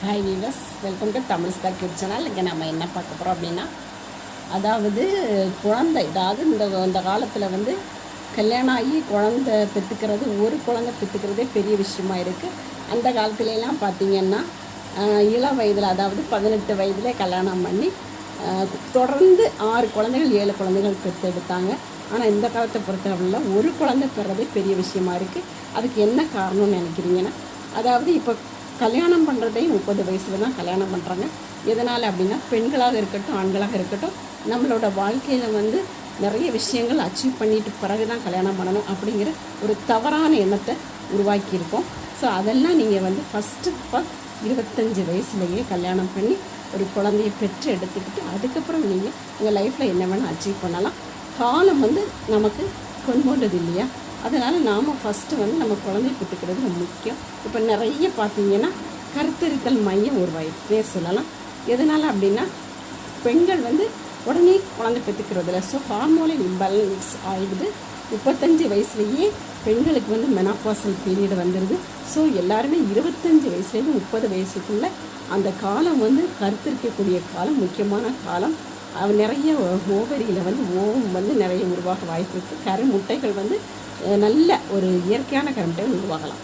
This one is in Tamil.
Hi viewers, welcome to Tamil star kid channel. இங்கே நம்ம என்ன பார்க்க போகிறோம் அப்படின்னா, அதாவது குழந்தை, அதாவது இந்த காலத்தில் வந்து கல்யாணம் ஆகி குழந்தை பெற்றுக்கிறது, ஒரு குழந்தை பெற்றுக்கிறதே பெரிய விஷயமா இருக்குது. அந்த காலத்துலலாம் பார்த்திங்கன்னா இளம் வயதில், அதாவது 18 வயதிலே கல்யாணம் பண்ணி தொடர்ந்து 6 குழந்தைகள் 7 குழந்தைகள் பெற்றெடுத்தாங்க. ஆனால் இந்த காலத்தை பொறுத்தவரையில் ஒரு குழந்தை பெறதே பெரிய விஷயமா இருக்குது. அதுக்கு என்ன காரணம்னு நினைக்கிறீங்கன்னா, அதாவது இப்போ கல்யாணம் பண்ணுறதே 30 வயசில் தான் கல்யாணம் பண்ணுறாங்க. எதனால் அப்படின்னா, பெண்களாக இருக்கட்டும் ஆண்களாக இருக்கட்டும், நம்மளோட வாழ்க்கையில் வந்து நிறைய விஷயங்கள் அச்சீவ் பண்ணிட்டு பிறகு தான் கல்யாணம் பண்ணணும் அப்படிங்கிற ஒரு தவறான எண்ணத்தை உருவாக்கியிருக்கோம். ஸோ அதெல்லாம் நீங்கள் வந்து ஃபஸ்ட்டு 25 வயசுலேயே கல்யாணம் பண்ணி ஒரு குழந்தைய பெற்று எடுத்துக்கிட்டு அதுக்கப்புறம் நீங்கள் உங்கள் லைஃப்பில் என்ன வேணால் அச்சீவ் பண்ணலாம். காலம் வந்து நமக்கு கொண்டு இல்லையா, அதனால் நாம் ஃபஸ்ட்டு வந்து நம்ம குழந்தைய பெற்றுக்கிறது ரொம்ப முக்கியம். இப்போ நிறைய பார்த்திங்கன்னா கருத்தரித்தல் மையம் உருவாயிட்டே சொல்லலாம். எதனால் அப்படின்னா, பெண்கள் வந்து உடனே குழந்தை பெற்றுக்கிறதில்ல. ஸோ ஹார்மோனல் இம்பேலன்ஸ் ஆகிடுது. 35 வயசுலேயே பெண்களுக்கு வந்து மெனாபாசல் பீரியட் வந்துடுது. ஸோ எல்லாருமே 25 வயசுலேருந்து 30 வயசுக்குள்ளே அந்த காலம் வந்து கருத்தரிக்கக்கூடிய காலம், முக்கியமான காலம். நிறைய ஓவரியில் வந்து ஓவம் வந்து நிறைய உருவாக வாய்ப்பு இருக்குது. கரு முட்டைகள் வந்து நல்ல ஒரு இயற்கையான கருமுட்டைகள் உருவாகலாம்.